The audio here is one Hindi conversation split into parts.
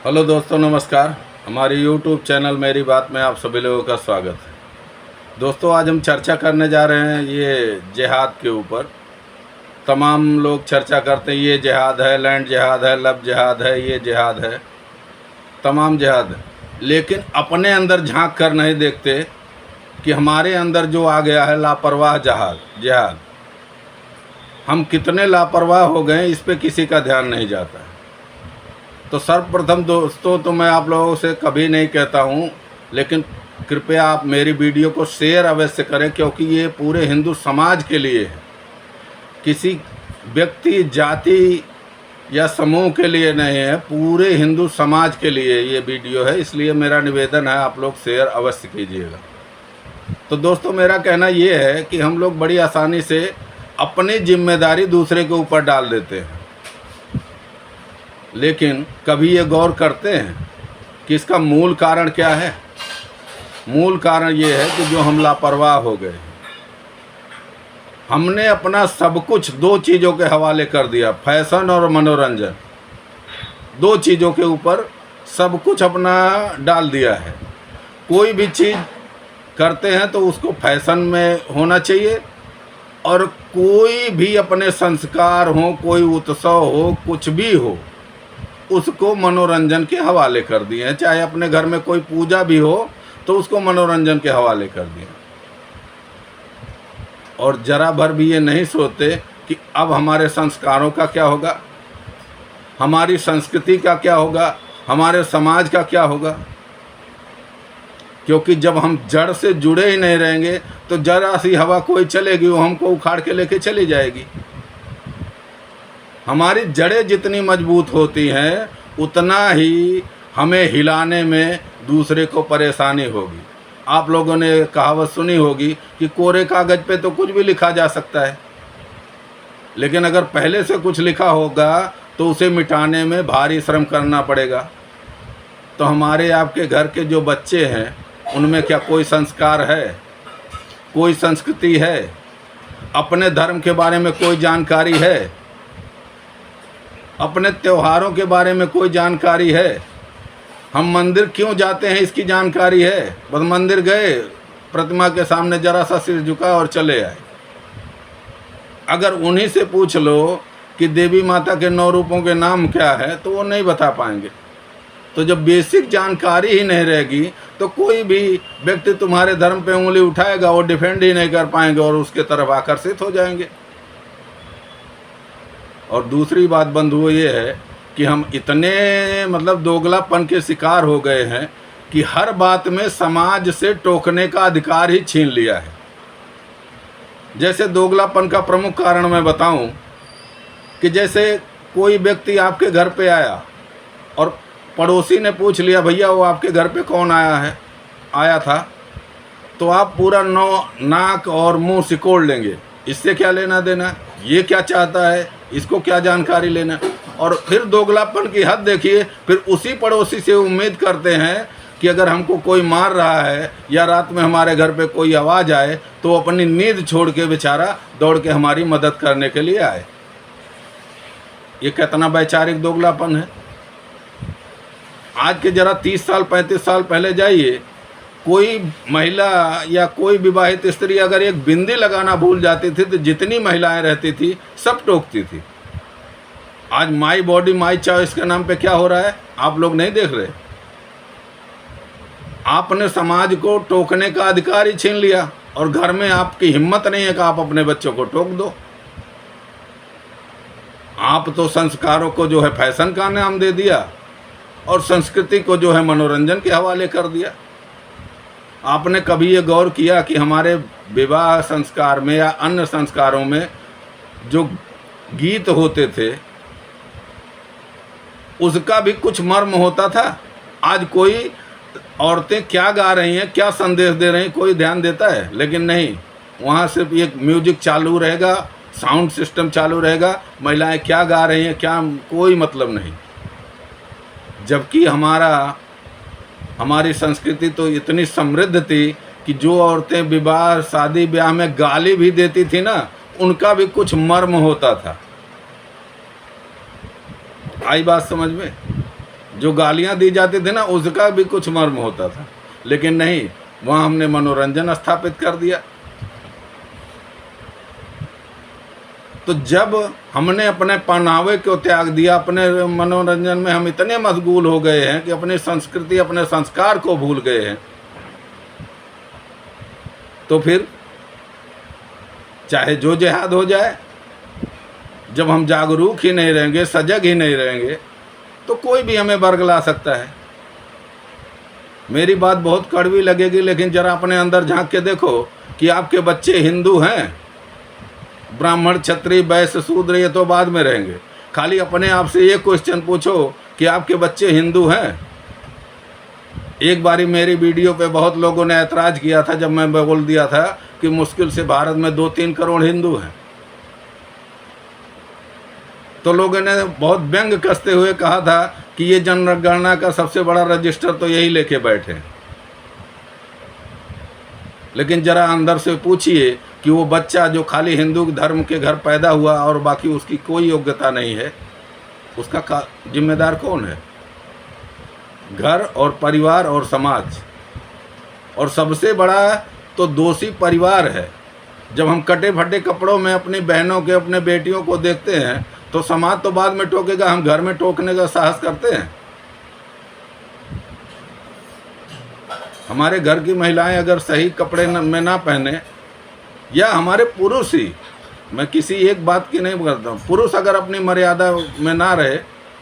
हेलो दोस्तों, नमस्कार। हमारे यूट्यूब चैनल मेरी बात में आप सभी लोगों का स्वागत है। दोस्तों, आज हम चर्चा करने जा रहे हैं ये जिहाद के ऊपर। तमाम लोग चर्चा करते हैं ये जिहाद है, लैंड जिहाद है, लब जिहाद है, ये जिहाद है, तमाम जिहाद है। लेकिन अपने अंदर झांक कर नहीं देखते कि हमारे अंदर जो आ गया है लापरवाह जिहाद, हम कितने लापरवाह हो गए इस पे किसी का ध्यान नहीं जाता है। तो सर्वप्रथम दोस्तों, तो मैं आप लोगों से कभी नहीं कहता हूँ, लेकिन कृपया आप मेरी वीडियो को शेयर अवश्य करें, क्योंकि ये पूरे हिंदू समाज के लिए है, किसी व्यक्ति, जाति या समूह के लिए नहीं है, पूरे हिंदू समाज के लिए ये वीडियो है। इसलिए मेरा निवेदन है, आप लोग शेयर अवश्य कीजिएगा। तो दोस्तों, मेरा कहना ये है कि हम लोग बड़ी आसानी से अपनी जिम्मेदारी दूसरे के ऊपर डाल देते हैं, लेकिन कभी ये गौर करते हैं कि इसका मूल कारण क्या है। मूल कारण ये है कि जो हम लापरवाह हो गए, हमने अपना सब कुछ दो चीज़ों के हवाले कर दिया, फैशन और मनोरंजन। दो चीज़ों के ऊपर सब कुछ अपना डाल दिया है। कोई भी चीज़ करते हैं तो उसको फैशन में होना चाहिए, और कोई भी अपने संस्कार हो, कोई उत्सव हो, कुछ भी हो, उसको मनोरंजन के हवाले कर दिए हैं। चाहे अपने घर में कोई पूजा भी हो तो उसको मनोरंजन के हवाले कर दिए। और जरा भर भी ये नहीं सोचते कि अब हमारे संस्कारों का क्या होगा, हमारी संस्कृति का क्या होगा, हमारे समाज का क्या होगा। क्योंकि जब हम जड़ से जुड़े ही नहीं रहेंगे तो जरा सी हवा कोई चलेगी, वो हमको उखाड़ के लेके चली जाएगी। हमारी जड़ें जितनी मजबूत होती हैं, उतना ही हमें हिलाने में दूसरे को परेशानी होगी। आप लोगों ने कहावत सुनी होगी कि कोरे कागज़ पे तो कुछ भी लिखा जा सकता है, लेकिन अगर पहले से कुछ लिखा होगा तो उसे मिटाने में भारी श्रम करना पड़ेगा। तो हमारे आपके घर के जो बच्चे हैं, उनमें क्या कोई संस्कार है, कोई संस्कृति है, अपने धर्म के बारे में कोई जानकारी है, अपने त्योहारों के बारे में कोई जानकारी है, हम मंदिर क्यों जाते हैं इसकी जानकारी है? बस मंदिर गए, प्रतिमा के सामने जरा सा सिर झुका और चले आए। अगर उन्हीं से पूछ लो कि देवी माता के 9 रूपों के नाम क्या है, तो वो नहीं बता पाएंगे। तो जब बेसिक जानकारी ही नहीं रहेगी तो कोई भी व्यक्ति तुम्हारे धर्म पे उंगली उठाएगा, वो डिफेंड ही नहीं कर पाएंगे और उसके तरफ आकर्षित हो जाएंगे। और दूसरी बात बंधुओं ये है कि हम इतने दोगलापन के शिकार हो गए हैं कि हर बात में समाज से टोकने का अधिकार ही छीन लिया है। जैसे दोगलापन का प्रमुख कारण मैं बताऊं कि जैसे कोई व्यक्ति आपके घर पे आया और पड़ोसी ने पूछ लिया, भैया वो आपके घर पे कौन आया था, तो आप पूरा नाक और मुंह सिकोड़ लेंगे। इससे क्या लेना देना, ये क्या चाहता है, इसको क्या जानकारी लेना। और फिर दोगलापन की हद देखिए, फिर उसी पड़ोसी से उम्मीद करते हैं कि अगर हमको कोई मार रहा है या रात में हमारे घर पे कोई आवाज़ आए तो अपनी नींद छोड़ के बेचारा दौड़ के हमारी मदद करने के लिए आए। ये कितना वैचारिक दोगलापन है। आज के जरा 30 साल 35 साल पहले जाइए, कोई महिला या कोई विवाहित स्त्री अगर एक बिंदी लगाना भूल जाती थी तो जितनी महिलाएं रहती थी सब टोकती थी। आज माई बॉडी माई चॉइस के नाम पे क्या हो रहा है, आप लोग नहीं देख रहे। आपने समाज को टोकने का अधिकार ही छीन लिया, और घर में आपकी हिम्मत नहीं है कि आप अपने बच्चों को टोक दो। आप तो संस्कारों को जो है फैशन का नाम दे दिया और संस्कृति को जो है मनोरंजन के हवाले कर दिया। आपने कभी ये गौर किया कि हमारे विवाह संस्कार में या अन्य संस्कारों में जो गीत होते थे उसका भी कुछ मर्म होता था? आज कोई औरतें क्या गा रही हैं, क्या संदेश दे रही हैं, कोई ध्यान देता है? लेकिन नहीं, वहाँ सिर्फ एक म्यूजिक चालू रहेगा, साउंड सिस्टम चालू रहेगा, महिलाएं क्या गा रही हैं क्या, कोई मतलब नहीं। जबकि हमारी संस्कृति तो इतनी समृद्ध थी कि जो औरतें विवाह शादी ब्याह में गाली भी देती थी ना, उनका भी कुछ मर्म होता था। आई बात समझ में? जो गालियां दी जाती थी ना उसका भी कुछ मर्म होता था, लेकिन नहीं, वहाँ हमने मनोरंजन स्थापित कर दिया। तो जब हमने अपने पहनावे को त्याग दिया, अपने मनोरंजन में हम इतने मशगूल हो गए हैं कि अपनी संस्कृति, अपने संस्कार को भूल गए हैं, तो फिर चाहे जो जिहाद हो जाए, जब हम जागरूक ही नहीं रहेंगे, सजग ही नहीं रहेंगे, तो कोई भी हमें बरगला सकता है। मेरी बात बहुत कड़वी लगेगी, लेकिन जरा अपने अंदर झांक के देखो कि आपके बच्चे हिंदू हैं। ब्राह्मण, क्षत्रिय, वैश्य, शूद्र ये तो बाद में रहेंगे। खाली अपने आप से ये क्वेश्चन पूछो कि आपके बच्चे हिंदू हैं। एक बारी मेरी वीडियो पे बहुत लोगों ने ऐतराज़ किया था जब मैं बोल दिया था कि मुश्किल से भारत में 2-3 करोड़ हिंदू हैं, तो लोगों ने बहुत व्यंग कसते हुए कहा था कि ये जनगणना का सबसे बड़ा रजिस्टर तो यही लेके बैठे हैं। लेकिन जरा अंदर से पूछिए कि वो बच्चा जो खाली हिंदू धर्म के घर पैदा हुआ और बाकी उसकी कोई योग्यता नहीं है, उसका जिम्मेदार कौन है? घर और परिवार और समाज, और सबसे बड़ा तो दोषी परिवार है। जब हम कटे फटे कपड़ों में अपनी बहनों के, अपने बेटियों को देखते हैं तो समाज तो बाद में टोकेगा, हम घर में टोकने का साहस करते हैं। हमारे घर की महिलाएं अगर सही कपड़े में ना पहने, या हमारे पुरुष ही, मैं किसी एक बात की नहीं करता हूँ, पुरुष अगर अपनी मर्यादा में ना रहे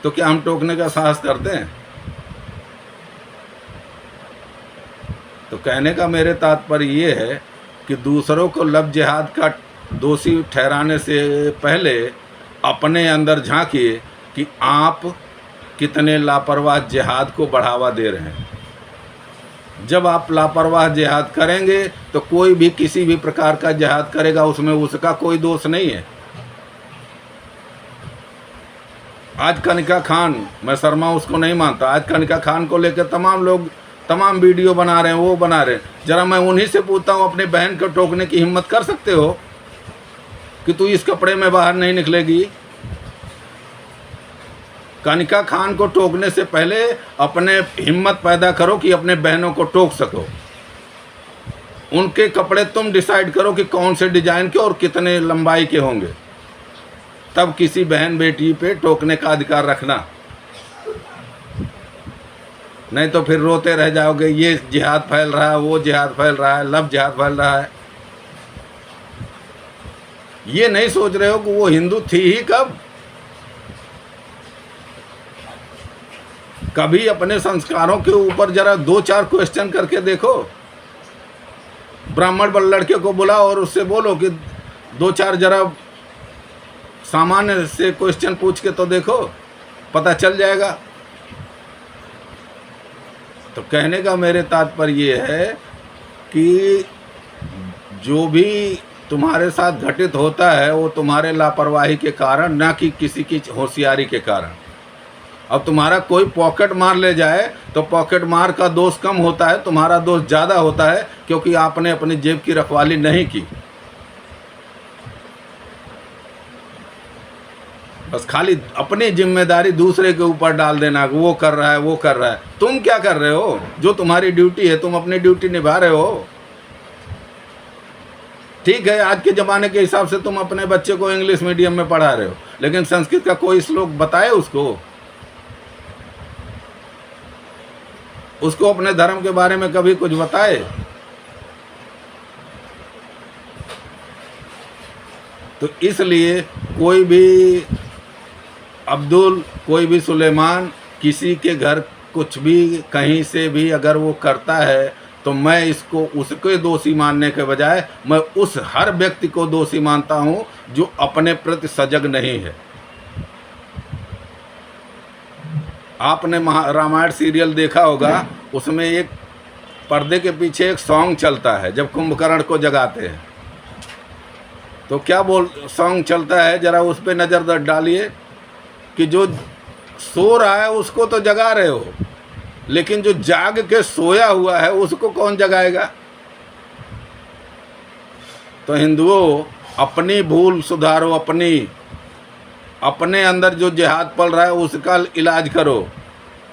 तो क्या हम टोकने का साहस करते हैं? तो कहने का मेरे तात्पर्य ये है कि दूसरों को लव जिहाद का दोषी ठहराने से पहले अपने अंदर झांकिए कि आप कितने लापरवाह जिहाद को बढ़ावा दे रहे हैं। जब आप लापरवाह जिहाद करेंगे तो कोई भी किसी भी प्रकार का जिहाद करेगा, उसमें उसका कोई दोष नहीं है। आज कनिका खान, मैं शर्मा उसको नहीं मानता, आज कनिका खान को लेकर तमाम लोग तमाम वीडियो बना रहे हैं, वो बना रहे हैं। जरा मैं उन्हीं से पूछता हूँ, अपने बहन को टोकने की हिम्मत कर सकते हो कि तू इस कपड़े में बाहर नहीं निकलेगी? कनिका खान को टोकने से पहले अपने हिम्मत पैदा करो कि अपने बहनों को टोक सको। उनके कपड़े तुम डिसाइड करो कि कौन से डिजाइन के और कितने लंबाई के होंगे, तब किसी बहन बेटी पे टोकने का अधिकार रखना। नहीं तो फिर रोते रह जाओगे, ये जिहाद फैल रहा है, वो जिहाद फैल रहा है, लव जिहाद फैल रहा है। ये नहीं सोच रहे हो कि वो हिंदू थी ही कब? कभी अपने संस्कारों के ऊपर जरा 2-4 क्वेश्चन करके देखो। ब्राह्मण लड़के को बुलाओ और उससे बोलो कि 2-4 जरा सामान्य से क्वेश्चन पूछ के तो देखो, पता चल जाएगा। तो कहने का मेरे तात्पर्य ये है कि जो भी तुम्हारे साथ घटित होता है वो तुम्हारे लापरवाही के कारण, ना कि किसी की होशियारी के कारण। अब तुम्हारा कोई पॉकेट मार ले जाए तो पॉकेट मार का दोष कम होता है, तुम्हारा दोष ज़्यादा होता है, क्योंकि आपने अपनी जेब की रखवाली नहीं की। बस खाली अपनी जिम्मेदारी दूसरे के ऊपर डाल देना, वो कर रहा है, वो कर रहा है। तुम क्या कर रहे हो? जो तुम्हारी ड्यूटी है, तुम अपनी ड्यूटी निभा रहे हो। ठीक है, आज के ज़माने के हिसाब से तुम अपने बच्चे को इंग्लिश मीडियम में पढ़ा रहे हो, लेकिन संस्कृत का कोई श्लोक बताए उसको अपने धर्म के बारे में कभी कुछ बताए? तो इसलिए कोई भी अब्दुल, कोई भी सुलेमान, किसी के घर कुछ भी कहीं से भी अगर वो करता है तो मैं इसको उसके दोषी मानने के बजाय मैं उस हर व्यक्ति को दोषी मानता हूँ जो अपने प्रति सजग नहीं है। आपने रामायण सीरियल देखा होगा, उसमें एक पर्दे के पीछे एक सॉन्ग चलता है जब कुंभकर्ण को जगाते हैं। तो क्या सॉन्ग चलता है, जरा उस पर नज़र डालिए कि जो सो रहा है उसको तो जगा रहे हो, लेकिन जो जाग के सोया हुआ है उसको कौन जगाएगा? तो हिंदुओं, अपनी भूल सुधारो, अपने अंदर जो जिहाद पल रहा है उसका इलाज करो।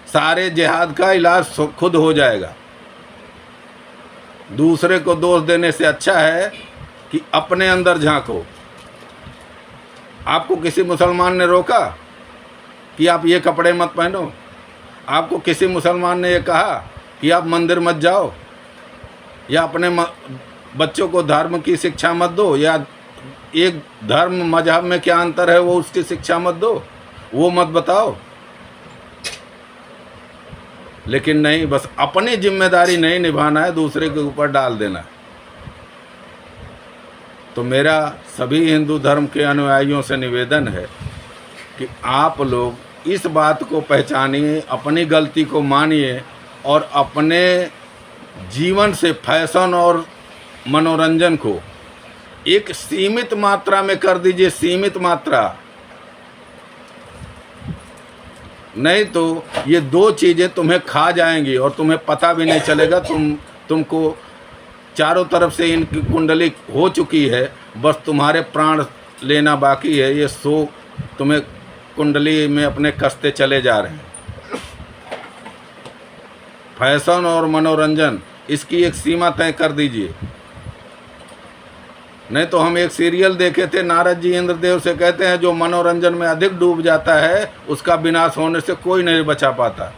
सारे जिहाद का इलाज खुद हो जाएगा। दूसरे को दोष देने से अच्छा है कि अपने अंदर झांको। आपको किसी मुसलमान ने रोका कि आप ये कपड़े मत पहनो? आपको किसी मुसलमान ने ये कहा कि आप मंदिर मत जाओ, या अपने बच्चों को धर्म की शिक्षा मत दो, या एक धर्म मजहब में क्या अंतर है वो उसकी शिक्षा मत दो, वो मत बताओ? लेकिन नहीं, बस अपनी जिम्मेदारी नहीं निभाना है, दूसरे के ऊपर डाल देना है। तो मेरा सभी हिंदू धर्म के अनुयायियों से निवेदन है कि आप लोग इस बात को पहचानिए, अपनी गलती को मानिए और अपने जीवन से फैशन और मनोरंजन को एक सीमित मात्रा में कर दीजिए, सीमित मात्रा। नहीं तो ये दो चीज़ें तुम्हें खा जाएंगी और तुम्हें पता भी नहीं चलेगा। तुमको चारों तरफ से इनकी कुंडली हो चुकी है, बस तुम्हारे प्राण लेना बाकी है। ये सो तुम्हें कुंडली में अपने कसते चले जा रहे हैं। फैशन और मनोरंजन, इसकी एक सीमा तय कर दीजिए। नहीं तो हम एक सीरियल देखे थे, नारद जी इंद्रदेव से कहते हैं जो मनोरंजन में अधिक डूब जाता है उसका विनाश होने से कोई नहीं बचा पाता।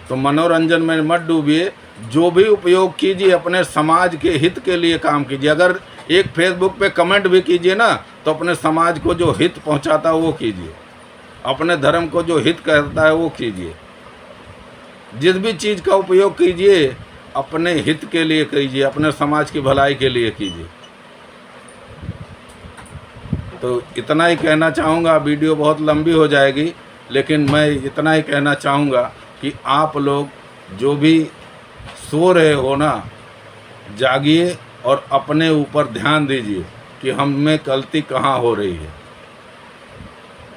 तो मनोरंजन में मत डूबिए, जो भी उपयोग कीजिए अपने समाज के हित के लिए काम कीजिए। अगर एक फेसबुक पे कमेंट भी कीजिए ना, तो अपने समाज को जो हित पहुंचाता है वो कीजिए, अपने धर्म को जो हित करता है वो कीजिए। जिस भी चीज़ का उपयोग कीजिए अपने हित के लिए कीजिए, अपने समाज की भलाई के लिए कीजिए। तो इतना ही कहना चाहूँगा, वीडियो बहुत लंबी हो जाएगी, लेकिन मैं इतना ही कहना चाहूँगा कि आप लोग जो भी सो रहे हो ना, जागिए और अपने ऊपर ध्यान दीजिए कि हम में गलती कहाँ हो रही है।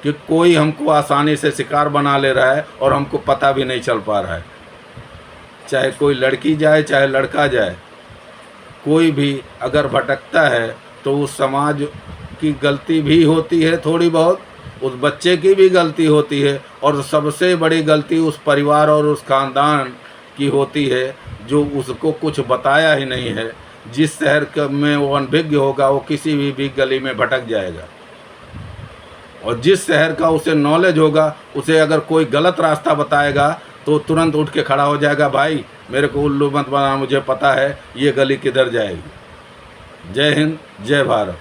कि कोई हमको आसानी से शिकार बना ले रहा है और हमको पता भी नहीं चल पा रहा है। चाहे कोई लड़की जाए चाहे लड़का जाए, कोई भी अगर भटकता है तो उस समाज की गलती भी होती है थोड़ी बहुत, उस बच्चे की भी गलती होती है, और सबसे बड़ी गलती उस परिवार और उस ख़ानदान की होती है जो उसको कुछ बताया ही नहीं है। जिस शहर में वो अनभिज्ञ होगा वो किसी भी गली में भटक जाएगा, और जिस शहर का उसे नॉलेज होगा उसे अगर कोई गलत रास्ता बताएगा तो तुरंत उठ के खड़ा हो जाएगा, भाई मेरे को उल्लू मत बना, मुझे पता है ये गली किधर जाएगी। जय हिंद, जय भारत।